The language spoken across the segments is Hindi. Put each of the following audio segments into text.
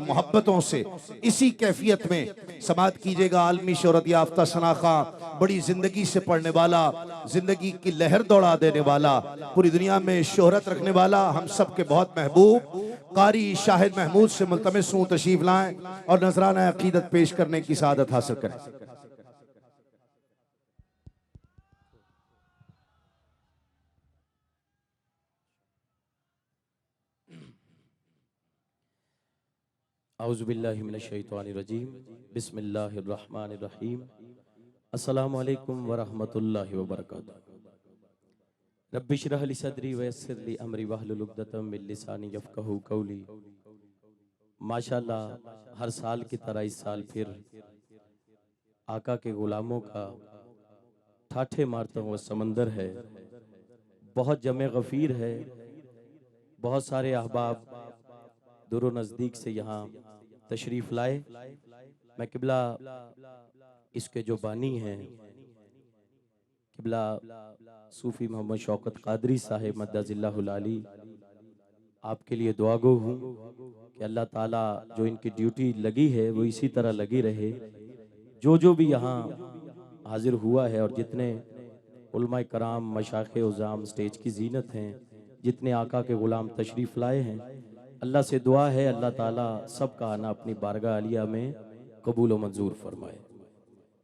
मोहब्बतों से इसी कैफियत में समात कीजिएगा। आलमी शोहरत याफ्ता सनाखा, बड़ी जिंदगी से पढ़ने वाला, जिंदगी की लहर दौड़ा देने वाला, पूरी दुनिया में शोहरत रखने वाला, हम सब के बहुत महबूब कारी शाहिद महमूद से मुल्तमिस हूं तशरीफ लाएं और नजराना अकीदत पेश करने की सआदत हासिल करें। औज़ुबिल्लाहि मिनश्शैतानिर्रजीम बिस्मिल्लाहिर्रहमानिर्रहीम अस्सलामु अलैकुम वरहमतुल्लाहि वबरकातुहू। रब्बि इश्रह ली सदरी वयस्सिर ली अमरी वहलुल उक़दतम मिन लिसानी यफ़क़हू क़ौली। माशाअल्लाह हर साल की तरह इस साल फिर आका के गुलामों का ठाठे मारता हुआ समंदर है, बहुत जमे गफ़ीर है, बहुत सारे अहबाब दूर नज़दीक से यहाँ तशरीफ़ लाए। मैं किबला इसके जो बानी हैं किबला सूफ़ी मोहम्मद शौकत क़ादरी साहिब मद्दज़िल्लाहुल आली, आपके लिए दुआगो हूँ कि अल्लाह ताला जो इनकी ड्यूटी लगी है वो इसी तरह लगी रहे। जो भी यहाँ हाजिर हुआ है और जितने उलमाए कराम मशाइख़ उज़ाम स्टेज की जीनत हैं, जितने आका के ग़ुलाम तशरीफ़ लाए हैं, अल्लाह से दुआ है अल्लाह ताला सबका आना अपनी बारगाह आलिया में कबूल व मंजूर फरमाए।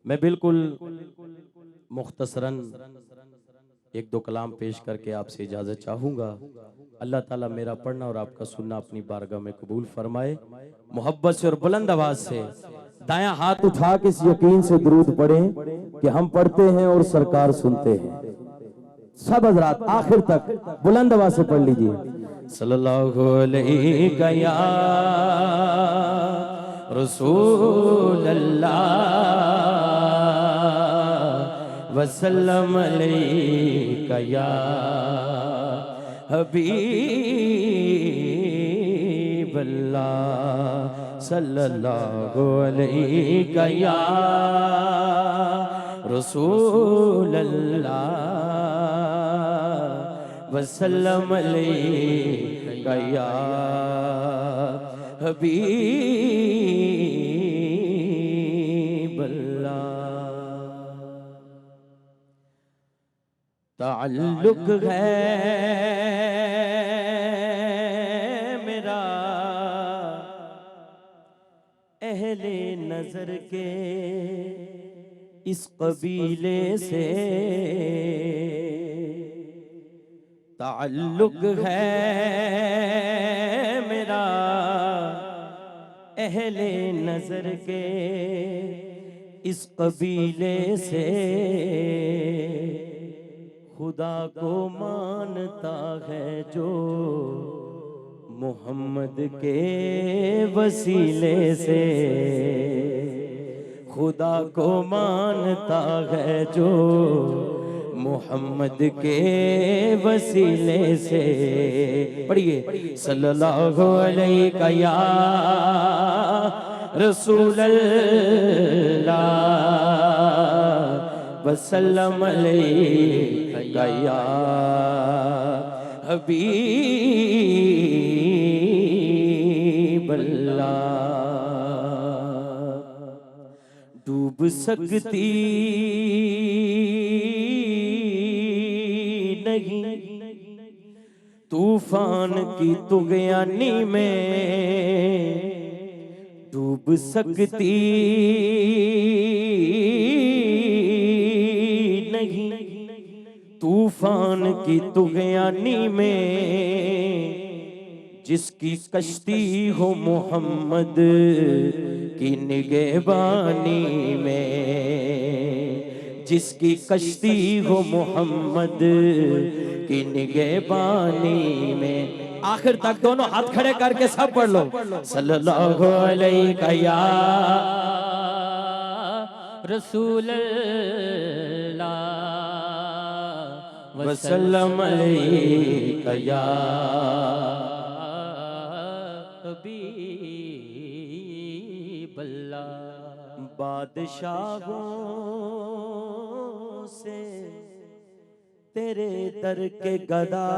मैं बिल्कुल मुख्तसरन एक दो कलाम पेश करके आपसे इजाज़त चाहूँगा। अल्लाह ताला मेरा पढ़ना और आपका सुनना अपनी बारगाह में कबूल फरमाए। मोहब्बत से और बुलंद आवाज़ से दायां हाथ उठा के इस यकीन से दुरूद पढ़ें कि हम पढ़ते हैं और सरकार सुनते हैं। सब हज़रात आखिर तक बुलंद आवाज़ से पढ़ लीजिए। सल्लल्लाहु अलैहि या रसूल अल्लाह वसल्लम अलैका या हबीब अल्लाह सल्लल्लाहु अलैका या रसूल अल्लाह वसल्लम अलैका या हबीब अल्लाह। ताल्लुक है मेरा अहले नजर के इस कबीले से, ताल्लुक है मेरा अहले नजर के इस कबीले से, खुदा को मानता है जो मोहम्मद के वसीले से, खुदा को मानता है जो मोहम्मद के वसीले से। पढ़िए सल्लल्लाहु अलैहि या रसूल अल्लाह वसल्लम अलैका या हबीब अल्लाह। डूब सकती नहीं तूफान की तुगयानी में, डूब सकती नहीं तूफान की तुगयानी में, जिसकी कश्ती हो मोहम्मद की निगहबानी में, जिसकी कश्ती हो मोहम्मद की निगहबानी में। आखिर तक दोनों हाथ खड़े करके सब पढ़ लो। सल्लल्लाहु अलैहि या रसूल अल्लाह वसल्लम अलैका या हबीब अल्लाह। बादशाहों से तेरे दर के गदा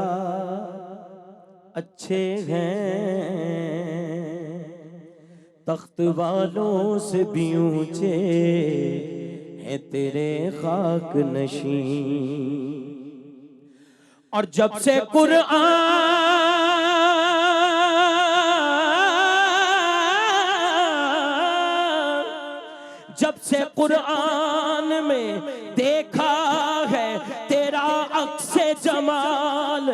अच्छे हैं, तख्त वालों से भी ऊंचे हैं तेरे खाक नशीं। और जब से कुरान में देखा है तेरा अक्से जमाल,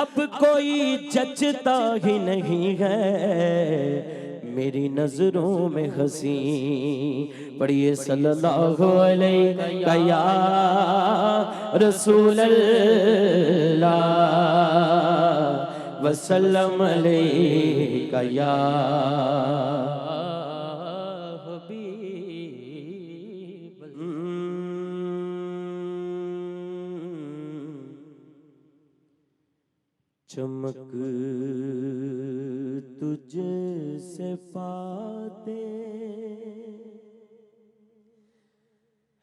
अब कोई जचता ही नहीं है मेरी नजरों में हंसी। पढ़िए सल्लल्लाहु अलैहि या रसूल अल्लाह वसल्लम अलैका या हबीब। चमक तुझसे पाते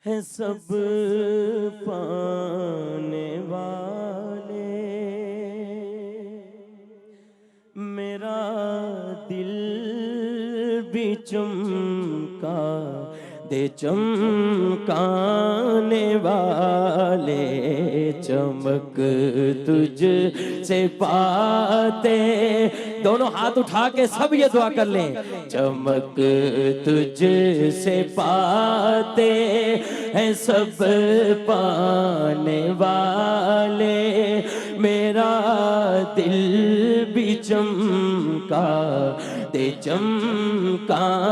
हैं सब पाने वाले, मेरा दिल भी चमका दे चमकाने वाले। चमक तुझ से पाते, दोनों हाथ उठा के सब ये दुआ कर लें। चमक तुझ से पाते हैं सब पाने वाले, मेरा दिल भी चमका दे चमकाने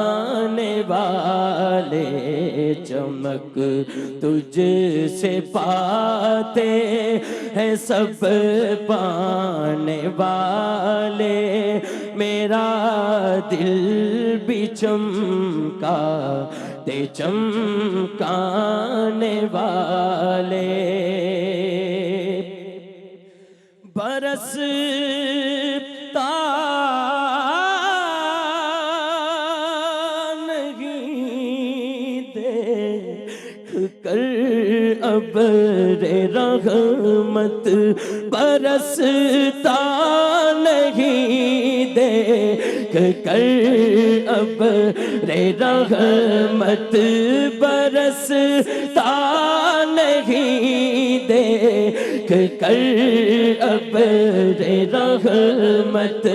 वाले। चमक तुझ से पाते हैं सब पाने वाले, मेरा दिल भी चमका दे चमकाने वाले। बरसता नहीं देख कर अब रे रहमत, बरसता नहीं देख कर अब रे रहमत, बरसता नहीं देख कर अब रे रहमत।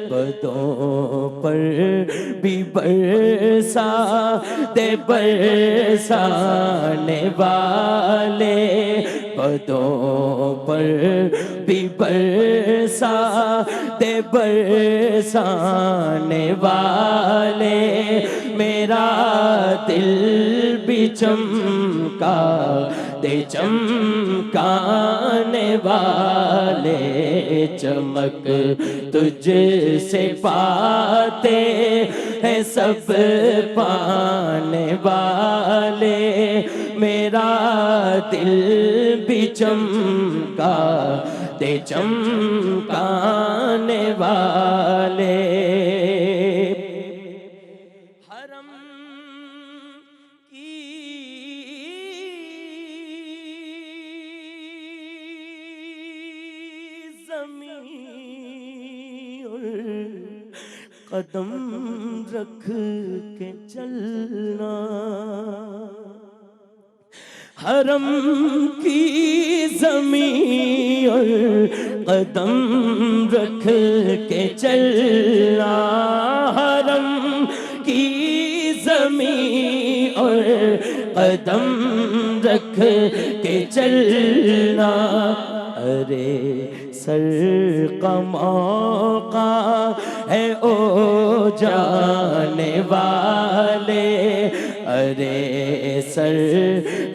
बदों पर भी बरसा दे बरसाने वाले, बदों पर भी बरसा दे बरसाने वाले, मेरा दिल भी चमका दे चमकाने वाले। चमक तुझ से पाते हैं सब पाने वाले, मेरा दिल भी चमका दे चमकाने वाले। हरम की कदम रख के चलना, हरम की ज़मीं और कदम रख के चलना, हरम की ज़मीं और कदम रख के चलना। अरे सर का मौका है ओ जाने वाले, अरे सर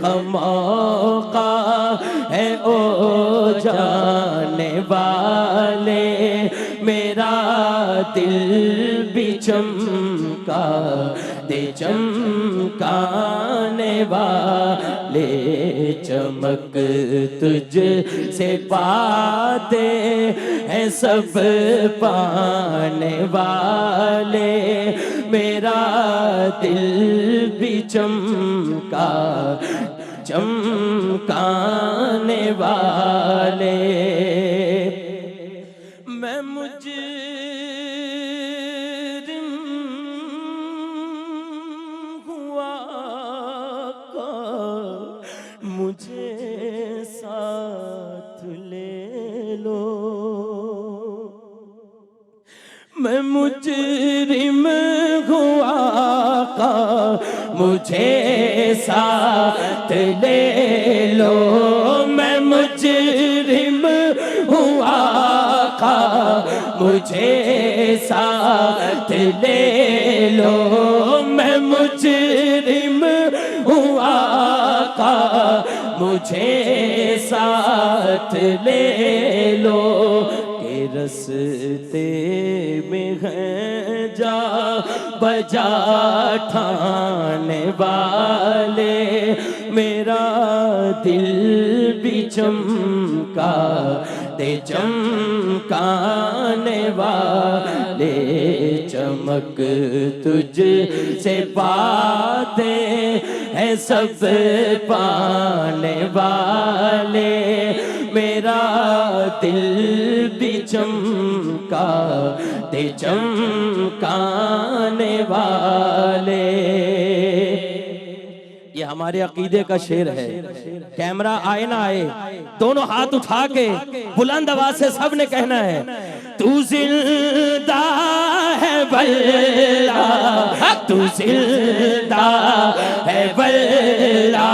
का मौका है ओ जाने वाले, मेरा दिल भी चमका दे चमकाने वाले। चमक तुझ से पाते हैं सब पाने वाले, मेरा दिल भी चमका चमकाने वाले। मैं मुजरिम आका मुझे साथ ले लो, मैं मुजरिम हूँ आका मुझे साथ ले लो, मैं मुजरिम हूँ आका मुझे साथ ले लो। के रस्ते में हैं जा बजा ठाने वाले, मेरा दिल भी चमका दे चमकाने वाले, चमक तुझ से पाते हैं सब पाने वाले, मेरा दिल भी चमका दे चमकाने वाले। ये हमारे अकीदे का शेर है। कैमरा आए ना आए, दोनों हाथ उठा के बुलंद आवाज से सबने कहना है, तू जिंदा है वल्ला, तू जिंदा है वल्ला,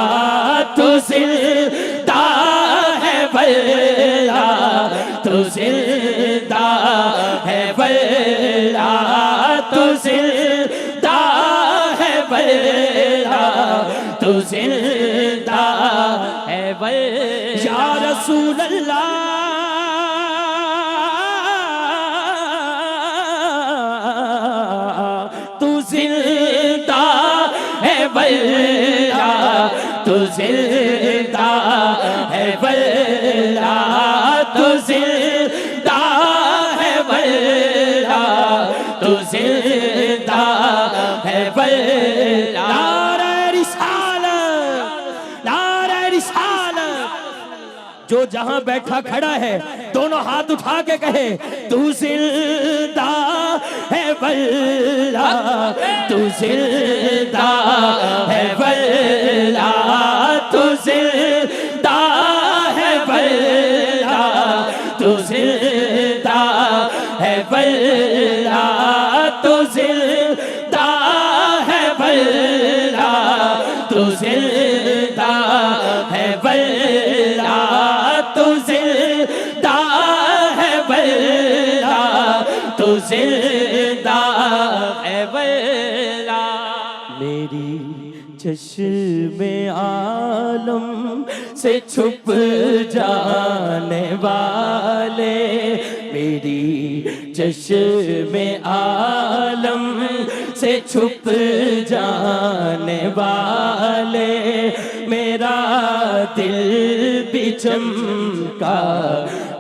तू जिंदा है वल्ला, तू जिंदा है वल्ला, तू जिंदा है वल्ला, तू जिंदा है वल्ला। या रसूल अल्लाह तू जिंदा है वल्ला, तू जिंदा है वल्ला, तू जिंदा है वल्ला, तू जिंदा है वल्ला। जो जहां बैठा खड़ा है दोनों हाथ उठा के कहे, तू जिंदा है वल्ला, तू जिंदा है वल्ला, तू जिंदा है वल्ला, तू जिंदा है वल्ला, तू जिंदा है वल्ला, तू जिंदा है वल्ला, तू जिंदा है वल्ला, तू जिंदा है वल्ला। मेरी चश्मे आलम से छुप जाने वाले, मेरी चश्मे आलम से छुप जाने वाले, मेरा दिल भी चमका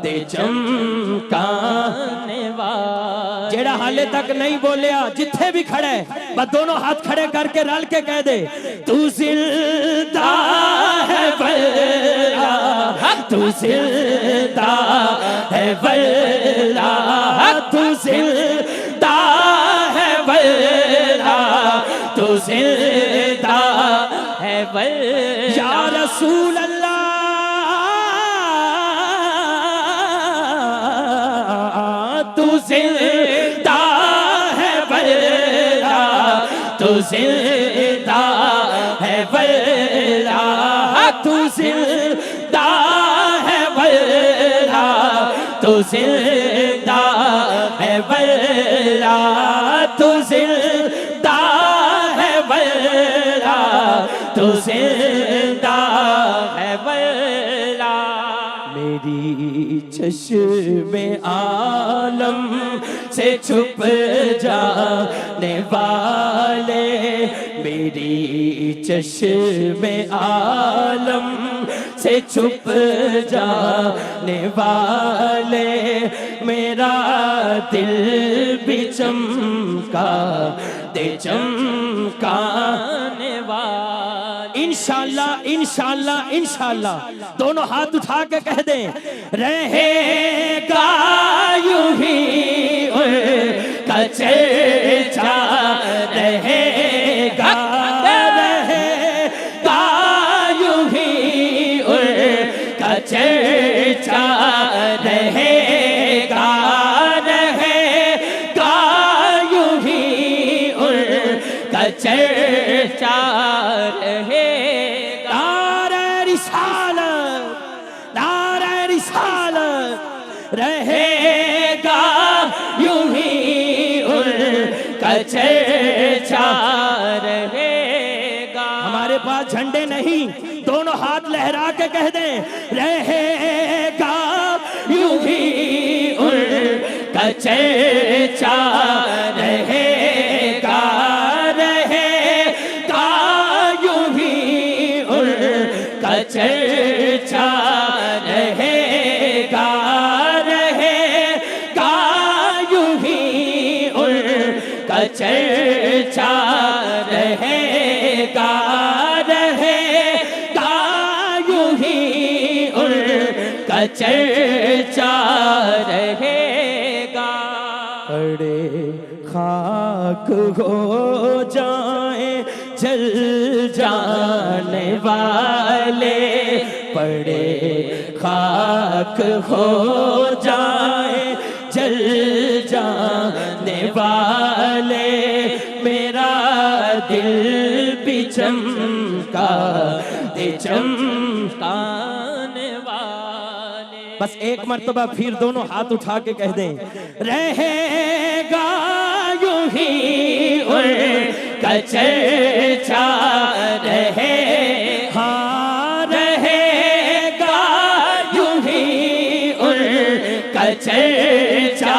दे चमकाने वाले। जेड़ा हाले तक नहीं बोलिया जिथे भी खड़े बस दोनों हाथ खड़े करके रल के कह दे, तू जिंदा है वल्ला, तू जिंदा है वल्ला, तू जिंदा है वल्ला, तू जिंदा है वल्ला। या रसूल अल्लाह तू जिंदा है वल्ला, तू जिंदा है वल्ला, तू जिंदा है वल्ला, तू जिंदा है वल्ला, तू जिंदा है वल्ला, तू जिंदा है वल्ला। मेरी चश्मे आलम से छुप जाने वाले, मेरी चश्मे आलम से छुप जाने वाले, मेरा दिल भी चमका दे चमकाने वाले। इंशाअल्लाह इंशाअल्लाह इंशाअल्लाह दोनों हाथ उठा के कह दें, रहेगा यूं ही चर्चा रहेगा, रहेगा यूं ही चर्चा रहेगा, रहेगा यूं ही चर्चा रहेगा। नारे रिसालत रहेगा यूं ही उनका चर्चा रहेगा। हमारे पास झंडे नहीं, दोनों हाथ लहरा के कह दें रहेगा यूं ही उनका चर्चा रहेगा, रहेगा यूं ही उनका चर्चा रहेगा, रहेगा यूं ही उनका चर्चा रहेगा, रहेगा यूं ही उनका चर्चा रहेगा। पड़े खाक हो जाए जल जाने वाले, पड़े खाक हो जाए जल जाने वाले, मेरा दिल भी चमका दे चमकाने वाले। बस एक मर्तबा फिर दोनों हाथ उठा के कह दें रहेगा यूं ही उनका चर्चा रहे, हाँ रहेगा यूं ही उनका चर्चा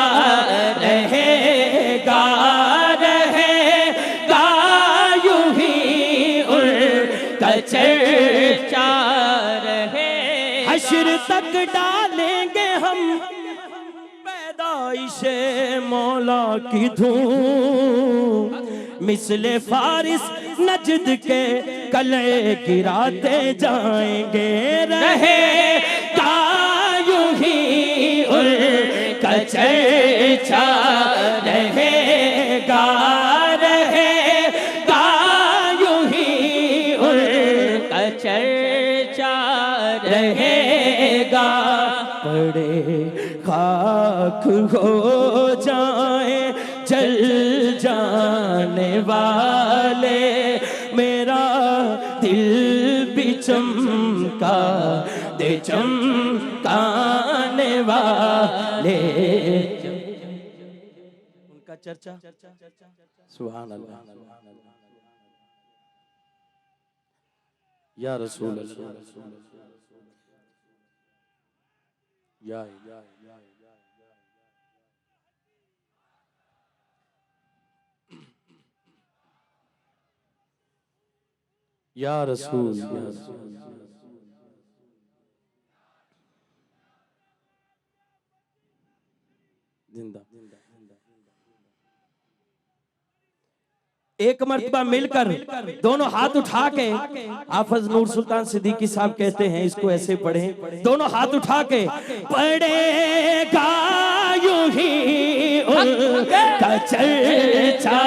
रहेगा, रहेगा यूं ही उनका चर्चा रहे। हश्र तक डालेंगे हम पैदाइशे मौला की धूम, मिसले फारिस नजद के कले गिराते जाएंगे, रहेगा यूं ही उनका चर्चा रहेगा, रहेगा यूं ही उनका चर्चा रहेगा। पड़े खाक हो जाए जल जाने वाले, मेरा दिल भी चमका दे चमकाने वाले। उनका चर्चा सुभान अल्लाह या रसूल अल्लाह या या रसूल जिंदा। एक मर्तबा मिलकर दोनों हाथ उठा के हाफिज नूर सुल्तान सिद्दीकी साहब कहते हैं, इसको ऐसे पढ़ें, दोनों हाथ उठा के पढ़ेगा यूं ही उनका चर्चा,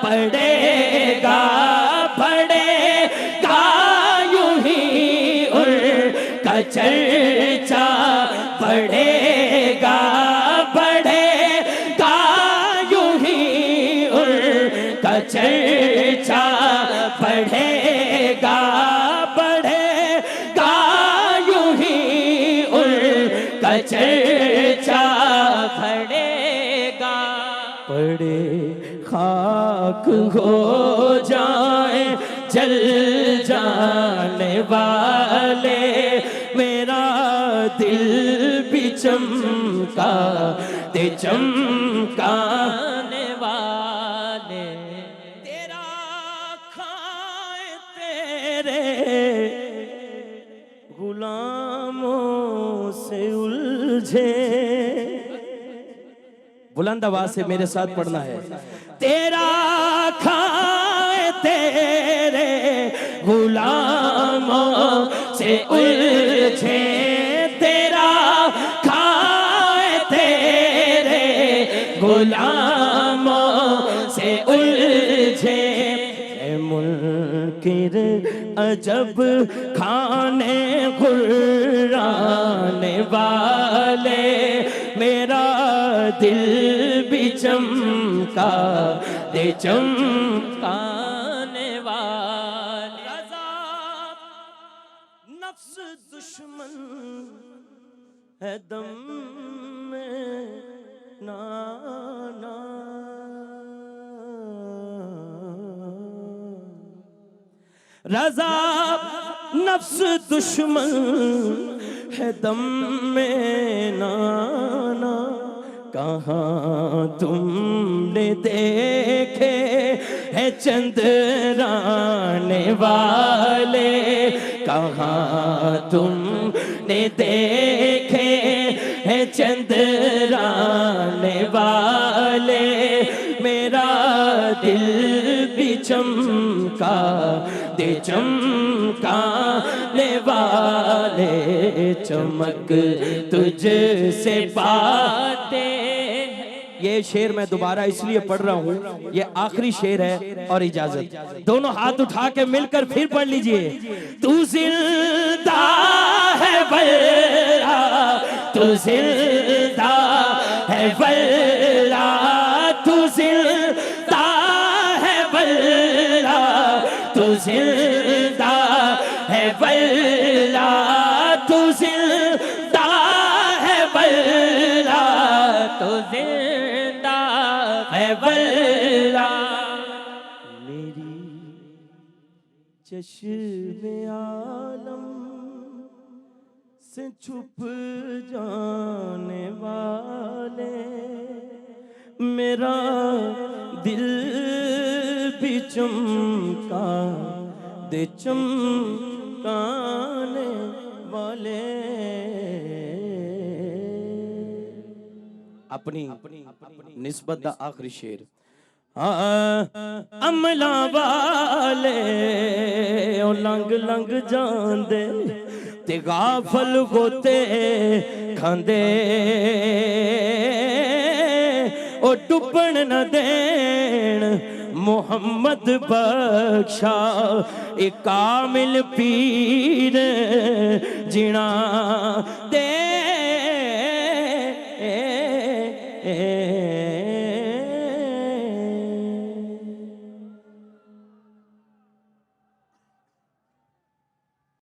पढ़ेगा पढ़ेगा यूं ही उनका चर्चा, पढ़ेगा पढ़ेगा यूं ही उनका चर्चा, पढ़ेगा पढ़ेगा यूं ही उनका चर्चा, पढ़ेगा पढ़े खाक हो जाए जल जाने वाले, मेरा दिल भी चमका दे चमकाने वाले। तेरा खाए तेरे गुलामों से उलझे, बुलंद आवाज से मेरे साथ पढ़ना है। तेरा खाए तेरे गुलामों से उलझे, तेरा खाए तेरे गुलामों से उलझे, मुनकिर अजब खाने गुर्राने वाले, मेरा दिल भी चमका दे चम चमकाने वाले। रज़ा नफ्स दुश्मन है दम में नाना, रज़ा नफ्स दुश्मन है दम में नाना। कहाँ तुमने देखे है चंद्राने वाले, कहाँ तुमने देखे है चंद्राने वाले। मेरा दिल भी चमका दे चमकाने वाले, चमक तुझसे पाते। ये शेर मैं दोबारा इसलिए पढ़ रहा हूँ, ये आखिरी शेर है। और इजाजत, दोनों हाथ उठा के मिलकर फिर पढ़ लीजिए। तू जिंदा है वल्ला, तू जिंदा है वल्ला, तू जिंदा है वल्ला, तू जिंदा है वल्ला, तू जिंदा है वल्ला, तू जिंदा है वल्ला। मेरी चश्मे आलम से छुप जाने वाले, मेरा दिल भी चमका दे चमकाने वाले। अपनी निस्बत दा आखिरी शेर। अमला वाले ओ लंग लंग जांदे ते गाफल गोते खांदे, ओ डुबण न देन मोहम्मद बख्शा, एक कामिल पीर जिना दे